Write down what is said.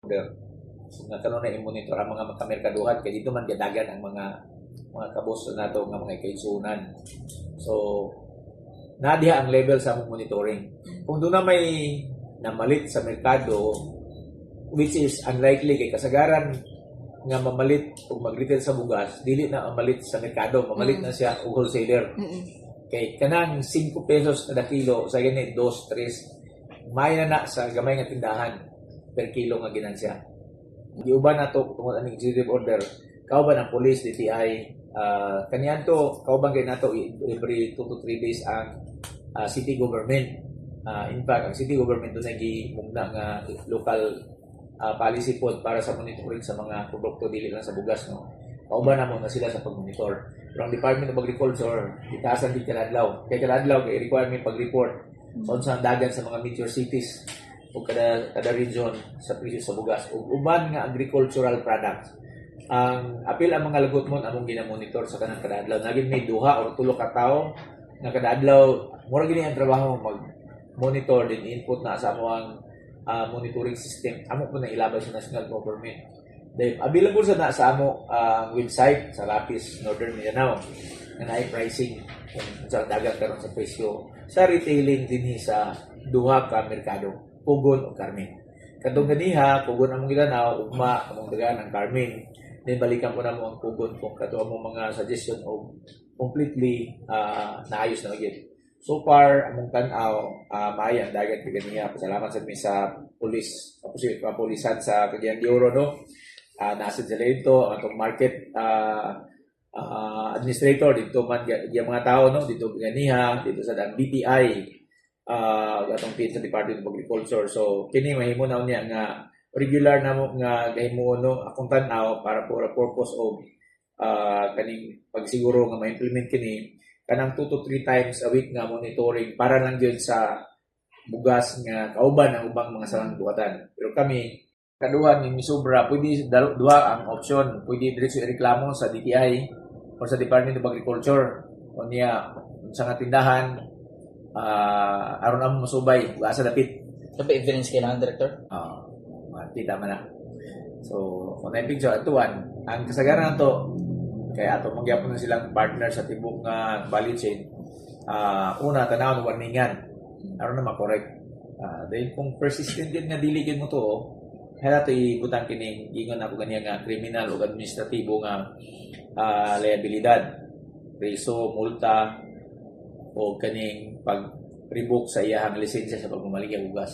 order. So, nagkaroon na i-monitor ang mga kamerkaduhan kaya dito man gadagan ang mga kabos nato nga mga kaigsunan. So nadiha ang level sa among monitoring. Kung doon na may namalit sa merkado, which is unlikely kay kasagaran nga mamalit o mag-retail sa bugas, dili na mamalit sa merkado, mamalit na siya og wholesaler. Kay kanang 5 pesos kada kilo sa gani 2, 3 may na sa gamay nga tindahan per kilo nga ginansya. Giuban nato tungod aning executive order, kauban ang police, DTI, kanyan to, kauban kay nato every 2 to 3 days ang city government. In fact, ang city government doon nagimugna nga local policy pod para sa monitoring sa mga produkto dili lang sa bugas, no. Kauban namo na sila sa pag-monitor. Pero ang Department of Agriculture, itasan din kaladlaw. Kay kaladlaw kay requirement pag-report sa unsang dagan sa mga major cities o kada region sa presyo sa bugas ug uban nga agricultural products. Ang apil ang mga lagot mo among ginamonitor sa kanang kada adlaw. Naging may 2 or 3 ka tawo nga kada adlaw mura gini ang trabaho mag-monitor din input na sa among monitoring system. Amo po na ilabay sa national government. Then available sa amo website sa Lapis Northern Mindanao nga naay pricing kung sa dagat karon sa presyo sa retailing dinhi sa 2 ka merkado, Pugon o Carmen. Kadtong ganiha, Pugon among gilanaw, ugma among dagan ang Carmen. Then balikan ko na mo ang Pugon kung kato among mga suggestion o completely naayos na gyud. So far among tan-aw maayo ang dagat ganiha. Pasalamat sa police, kapulisan sa Cagayan de Oro, no. Nasa sila ito, ang market administrator dito man yung mga tao, no, dito ganiha dito sa BPI atong sa Department of Agriculture. So kini mahimo na niya nga regular namo nga gahimo, no, akong tan-aw para for a purpose of kaning pagsiguro nga ma-implement kini kanang 2 to 3 times a week nga monitoring para lang gyud sa bugas nga kauban ang ubang mga salang buhatan. Pero kami kaduhan ni sobra, pwede duha ang option, pwede diretso ireklamo sa DTI o sa Department of Agriculture o niya sa nga tindahan aron ang masubay asa dapit. Sabi evidence kailangan, Director? Makita man na. So kung na-picture atuan ang kasagaran to kaya ato magyapon na silang partner sa tibok nga value chain. Una tanawon warningan aron na ma-correct. Dahil kung persistent din nga dili gyud mo to, kaya ito ibutang kining ingon ako ganyan nga kriminal o administratibo nga liabilidad, preso, multa o kaning pag-revoke sa iyahang lisensya sa pagmamaligya bugas.